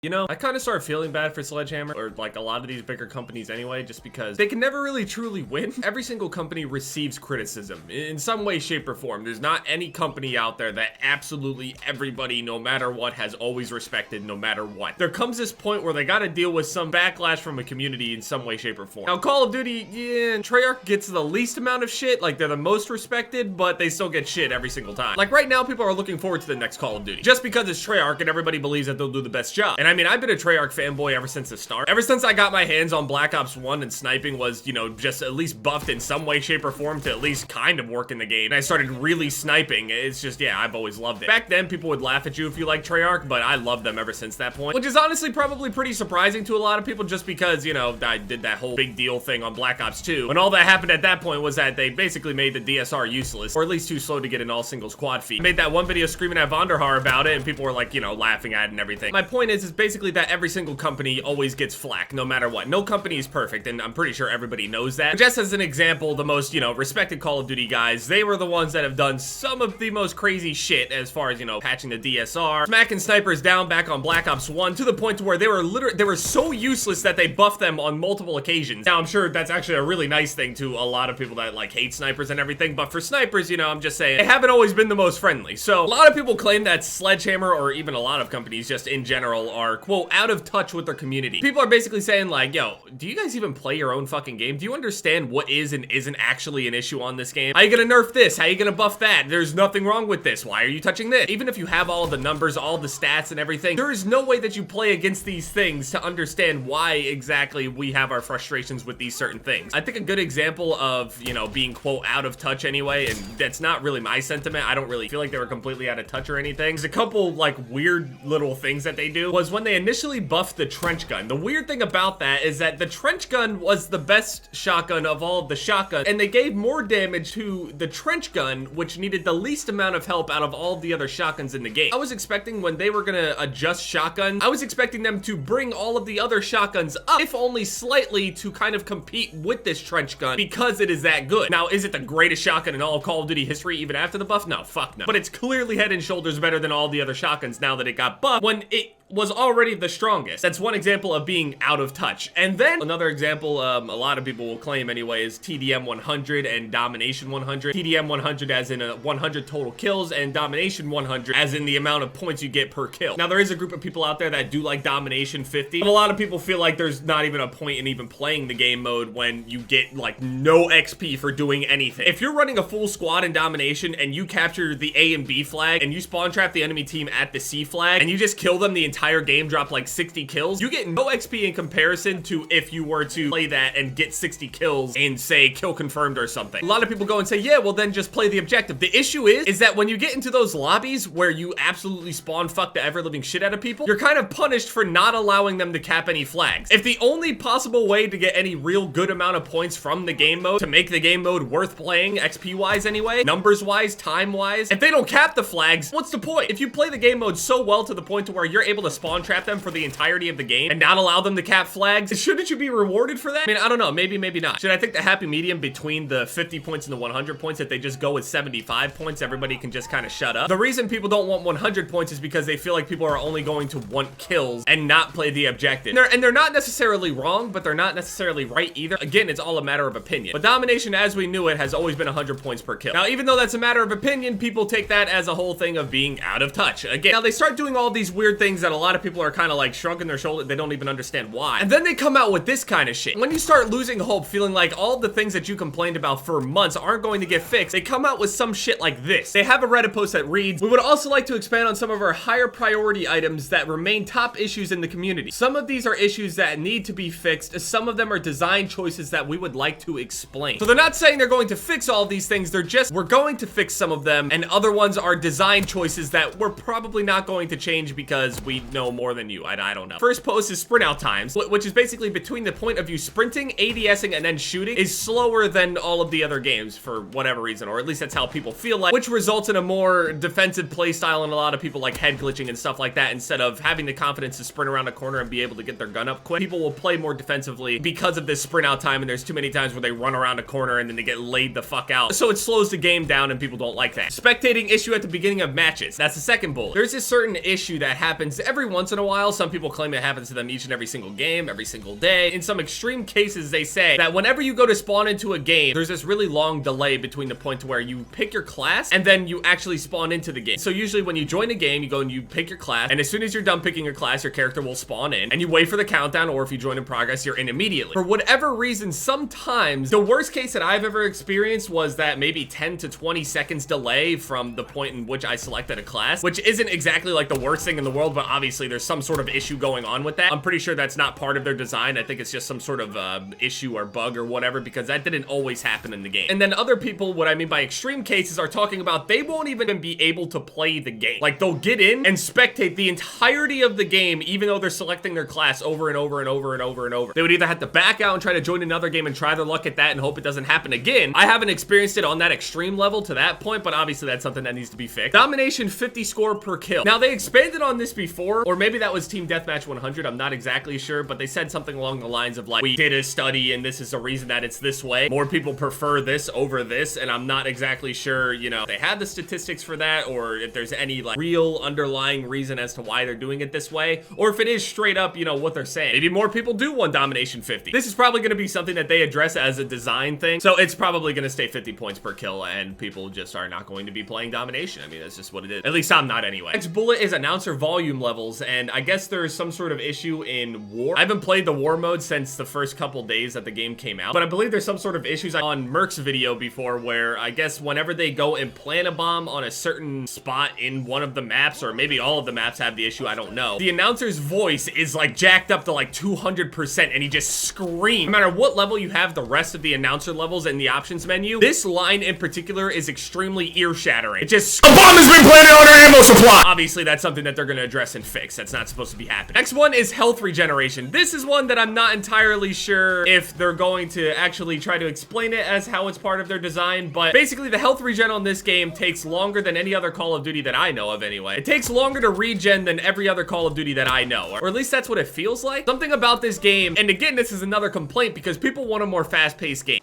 You know, I kind of started feeling bad for Sledgehammer, or like a lot of these bigger companies anyway, just because they can never really truly win. Every single company receives criticism in some way, shape, or form. There's not any company out there that absolutely everybody, no matter what, has always respected no matter what. There comes this point where they gotta deal with some backlash from a community in some way, shape, or form. Now, Call of Duty, yeah, Treyarch gets the least amount of shit, like they're the most respected, but they still get shit every single time. Like right now, people are looking forward to the next Call of Duty, just because it's Treyarch and everybody believes that they'll do the best job. And I mean, I've been a Treyarch fanboy ever since the start. Ever since I got my hands on Black Ops 1 and sniping was, you know, just at least buffed in some way, shape, or form to at least kind of work in the game. And I started really sniping. It's just, yeah, I've always loved it. Back then, people would laugh at you if you liked Treyarch, but I loved them ever since that point. Which is honestly probably pretty surprising to a lot of people just because, you know, I did that whole big deal thing on Black Ops 2. When all that happened at that point was that they basically made the DSR useless, or at least too slow to get an all singles quad feed. Made that one video screaming at Vonderhaar about it, and people were like, you know, laughing at it and everything. My point is basically that every single company always gets flack, no matter what. No company is perfect, and I'm pretty sure everybody knows that. Just as an example, the most, you know, respected Call of Duty guys, they were the ones that have done some of the most crazy shit as far as, you know, patching the DSR, smacking snipers down back on Black Ops 1 to the point to where they were so useless that they buffed them on multiple occasions. Now, I'm sure that's actually a really nice thing to a lot of people that, like, hate snipers and everything, but for snipers, you know, I'm just saying, they haven't always been the most friendly. So, a lot of people claim that Sledgehammer, or even a lot of companies just in general, are, quote, out of touch with their community. People are basically saying like, yo, do you guys even play your own fucking game? Do you understand what is and isn't actually an issue on this game? How you gonna nerf this? How you gonna buff that? There's nothing wrong with this. Why are you touching this? Even if you have all the numbers, all the stats and everything, there is no way that you play against these things to understand why exactly we have our frustrations with these certain things. I think a good example of, you know, being quote out of touch anyway, and that's not really my sentiment. I don't really feel like they were completely out of touch or anything. There's a couple like weird little things that they do was when they initially buffed the trench gun. The weird thing about that is that the trench gun was the best shotgun of all of the shotguns, and they gave more damage to the trench gun, which needed the least amount of help out of all of the other shotguns in the game. I was expecting when they were gonna adjust shotgun, I was expecting them to bring all of the other shotguns up, if only slightly, to kind of compete with this trench gun because it is that good. Now, is it the greatest shotgun in all of Call of Duty history even after the buff? No, fuck no. But it's clearly head and shoulders better than all the other shotguns now that it got buffed when it was already the strongest. That's one example of being out of touch. And then another example, a lot of people will claim anyway, is TDM 100 and Domination 100. TDM 100 as in 100 total kills, and Domination 100 as in the amount of points you get per kill. Now, there is a group of people out there that do like Domination 50, but a lot of people feel like there's not even a point in even playing the game mode when you get like no XP for doing anything. If you're running a full squad in Domination and you capture the A and B flag and you spawn trap the enemy team at the C flag and you just kill them the entire game, drop like 60 kills, you get no XP in comparison to if you were to play that and get 60 kills and say kill confirmed or something. A lot of people go and say, yeah, well then just play the objective. The issue is that when you get into those lobbies where you absolutely spawn fuck the ever living shit out of people, you're kind of punished for not allowing them to cap any flags. If the only possible way to get any real good amount of points from the game mode to make the game mode worth playing, XP wise anyway, numbers wise, time wise, if they don't cap the flags, what's the point? If you play the game mode so well to the point to where you're able to spawn trap them for the entirety of the game and not allow them to cap flags, shouldn't you be rewarded for that? I mean, I don't know, maybe not. Should I think the happy medium between the 50 points and the 100 points, that they just go with 75 points, everybody can just kind of shut up? The reason people don't want 100 points is because they feel like people are only going to want kills and not play the objective. And they're not necessarily wrong, but they're not necessarily right either. Again, it's all a matter of opinion. But Domination as we knew it has always been 100 points per kill. Now, even though that's a matter of opinion, people take that as a whole thing of being out of touch. Again, now they start doing all these weird things that a lot of people are kind of like shrugging their shoulder. They don't even understand why. And then they come out with this kind of shit. When you start losing hope, feeling like all the things that you complained about for months aren't going to get fixed, they come out with some shit like this. They have a Reddit post that reads, "We would also like to expand on some of our higher priority items that remain top issues in the community. Some of these are issues that need to be fixed. Some of them are design choices that we would like to explain." So they're not saying they're going to fix all of these things. They're just, we're going to fix some of them, and other ones are design choices that we're probably not going to change because we know more than you. I don't know. First post is sprint out times, which is basically between the point of you sprinting, ADSing, and then shooting, is slower than all of the other games for whatever reason, or at least that's how people feel like, which results in a more defensive play style, and a lot of people like head glitching and stuff like that. Instead of having the confidence to sprint around a corner and be able to get their gun up quick, people will play more defensively because of this sprint out time, and there's too many times where they run around a corner and then they get laid the fuck out. So it slows the game down and people don't like that. Spectating issue at the beginning of matches. That's the second bullet. There's this certain issue that happens every once in a while. Some people claim it happens to them each and every single game, every single day. In some extreme cases, they say that whenever you go to spawn into a game, there's this really long delay between the point to where you pick your class and then you actually spawn into the game. So usually when you join a game, you go and you pick your class, and as soon as you're done picking your class, your character will spawn in, and you wait for the countdown, or if you join in progress, you're in immediately. For whatever reason, sometimes the worst case that I've ever experienced was that maybe 10 to 20 seconds delay from the point in which I selected a class, which isn't exactly like the worst thing in the world, but obviously there's some sort of issue going on with that. I'm pretty sure that's not part of their design. I think it's just some sort of issue or bug or whatever, because that didn't always happen in the game. And then other people, what I mean by extreme cases, are talking about they won't even be able to play the game. Like, they'll get in and spectate the entirety of the game, even though they're selecting their class over and over and over and over and over. They would either have to back out and try to join another game and try their luck at that and hope it doesn't happen again. I haven't experienced it on that extreme level to that point, but obviously that's something that needs to be fixed. Domination 50 score per kill. Now, they expanded on this before, or maybe that was Team Deathmatch 100, I'm not exactly sure, but they said something along the lines of like, we did a study and this is the reason that it's this way. More people prefer this over this, and I'm not exactly sure, you know, they had the statistics for that, or if there's any like real underlying reason as to why they're doing it this way, or if it is straight up, you know, what they're saying. Maybe more people do want Domination 50. This is probably going to be something that they address as a design thing, so it's probably going to stay 50 points per kill, and people just are not going to be playing Domination. I mean, that's just what it is. At least I'm not anyway. Next bullet is announcer volume levels, and I guess there's some sort of issue in War. I haven't played the War mode since the first couple days that the game came out, but I believe there's some sort of issues on Merc's video before where I guess whenever they go and plant a bomb on a certain spot in one of the maps, or maybe all of the maps have the issue, I don't know, the announcer's voice is like jacked up to like 200%, and he just screams. No matter what level you have the rest of the announcer levels in the options menu, this line in particular is extremely ear-shattering. It just, a bomb has been planted on our ammo supply! Obviously, that's something that they're gonna address and fix. That's not supposed to be happening. Next one is health regeneration. This is one that I'm not entirely sure if they're going to actually try to explain it as how it's part of their design, but basically the health regen on this game takes longer than any other Call of Duty that I know of anyway. It takes longer to regen than every other Call of Duty that I know, or at least that's what it feels like. Something about this game, and again, this is another complaint because people want a more fast-paced game.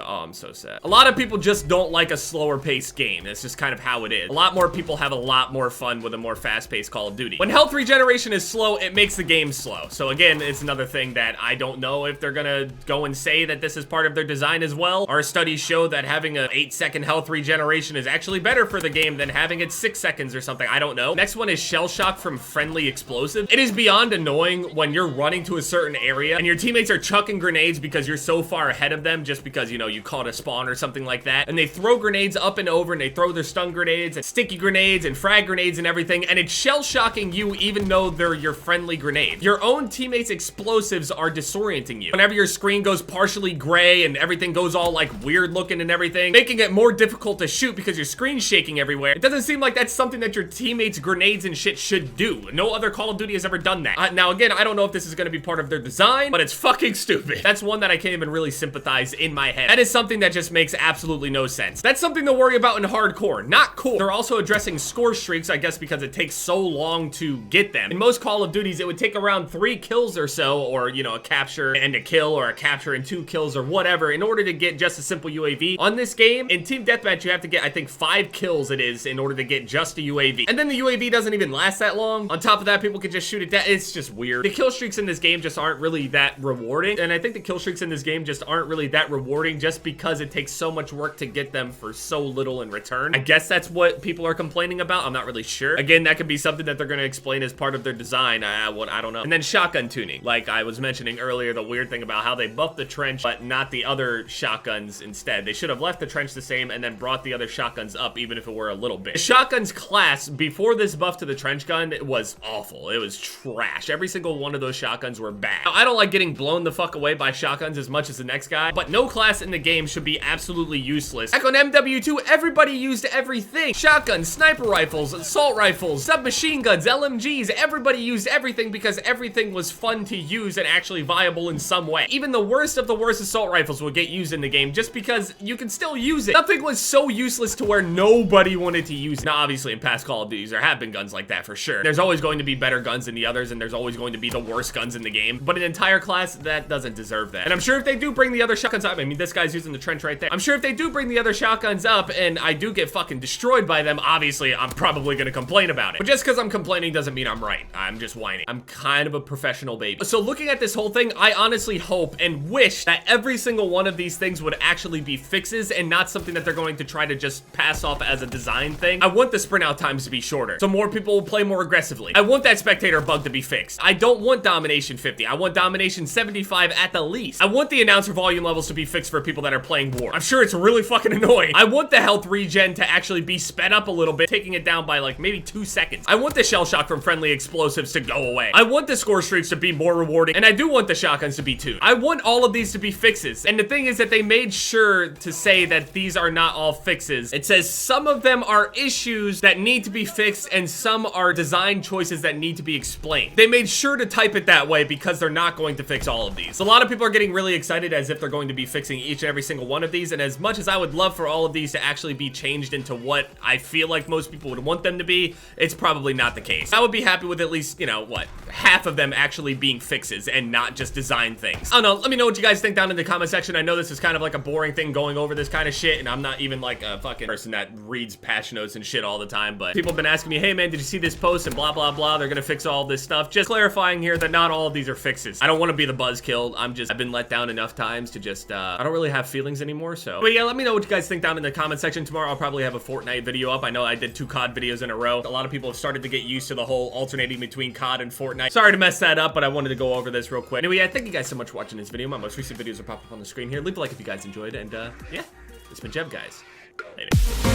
Oh, I'm so sad. A lot of people just don't like a slower paced game. That's just kind of how it is. A lot more people have a lot more fun with a more fast paced Call of Duty. When health regeneration is slow, it makes the game slow. So again, it's another thing that I don't know if they're gonna go and say that this is part of their design as well. Our studies show that having an 8-second health regeneration is actually better for the game than having it 6 seconds or something. I don't know. Next one is shell shock from friendly explosive. It is beyond annoying when you're running to a certain area and your teammates are chucking grenades because you're so far ahead of them just because, you know, you caught a spawn or something like that, and they throw grenades up and over, and they throw their stun grenades and sticky grenades and frag grenades and everything, and it's shell shocking you even though they're your friendly grenade. Your own teammates' explosives are disorienting you. Whenever your screen goes partially gray and everything goes all like weird looking and everything, making it more difficult to shoot because your screen's shaking everywhere. It doesn't seem like that's something that your teammates' grenades and shit should do. No other Call of Duty has ever done that. Now again, I don't know if this is going to be part of their design, but it's fucking stupid. That's one that I can't even really sympathize in my head. That is something that just makes absolutely no sense. That's something to worry about in hardcore, not cool. They're also addressing score streaks, I guess because it takes so long to get them. In most Call of Duties, it would take around 3 kills or so, or, you know, a capture and a kill, or a capture and 2 kills, or whatever, in order to get just a simple UAV. On this game, in Team Deathmatch, you have to get, I think, 5 kills it is in order to get just a UAV. And then the UAV doesn't even last that long. On top of that, people can just shoot it down. It's just weird. The kill streaks in this game just aren't really that rewarding, and I think the kill streaks in this game just aren't really that rewarding just because it takes so much work to get them for so little in return. I guess that's what people are complaining about. I'm not really sure. Again, that could be something that they're going to explain as part of their design. I don't know. And then shotgun tuning. Like I was mentioning earlier, the weird thing about how they buffed the trench, but not the other shotguns instead. They should have left the trench the same and then brought the other shotguns up, even if it were a little bit. The shotguns class, before this buff to the trench gun, it was awful. It was trash. Every single one of those shotguns were bad. Now, I don't like getting blown the fuck away by shotguns as much as the next guy, but no class in the game should be absolutely useless. Heck, on MW2, everybody used everything. Shotguns, sniper rifles, assault rifles, submachine guns, LMGs, everybody used everything because everything was fun to use and actually viable in some way. Even the worst of the worst assault rifles would get used in the game just because you can still use it. Nothing was so useless to where nobody wanted to use it. Now, obviously, in past Call of Duties, there have been guns like that for sure. There's always going to be better guns than the others, and there's always going to be the worst guns in the game, but an entire class, that doesn't deserve that. And I'm sure if they do bring the other shotguns up, I mean, this guy's using the trench right there. I'm sure if they do bring the other shotguns up and I do get fucking destroyed by them, obviously I'm probably gonna complain about it. But just because I'm complaining doesn't mean I'm right. I'm just whining. I'm kind of a professional baby. So looking at this whole thing, I honestly hope and wish that every single one of these things would actually be fixes and not something that they're going to try to just pass off as a design thing. I want the sprint out times to be shorter, so more people will play more aggressively. I want that spectator bug to be fixed. I don't want domination 50. I want domination 75 at the least. I want the announcer volume levels to be fixed for people that are playing war. I'm sure it's really fucking annoying. I want the health regen to actually be sped up a little bit, taking it down by like maybe 2 seconds. I want the shell shock from friendly explosives to go away. I want the score streaks to be more rewarding, and I do want the shotguns to be tuned. I want all of these to be fixes, and the thing is that they made sure to say that these are not all fixes. It says some of them are issues that need to be fixed and some are design choices that need to be explained. They made sure to type it that way because they're not going to fix all of these. A lot of people are getting really excited as if they're going to be fixing each and every single one of these, and as much as I would love for all of these to actually be changed into what I feel like most people would want them to be, it's probably not the case. I would be happy with at least, you know, what, half of them actually being fixes and not just design things. I don't know, let me know what you guys think down in the comment section. I know this is kind of like a boring thing going over this kind of shit, and I'm not even like a fucking person that reads patch notes and shit all the time, but people have been asking me, hey man, did you see this post and blah blah blah, they're gonna fix all this stuff. Just clarifying here that not all of these are fixes. I don't want to be the buzzkill. I've been let down enough times to just I don't really have feelings anymore. So but yeah, let me know what you guys think down in the comment section. Tomorrow I'll probably have a Fortnite video up. I know I did 2 COD videos in a row. A lot of people have started to get used to the whole alternating between COD and Fortnite. Sorry to mess that up, but I wanted to go over this real quick. Anyway, yeah, thank you guys so much for watching this video. My most recent videos will pop up on the screen here. Leave a like if you guys enjoyed, and yeah, it's been Jev, guys. Later.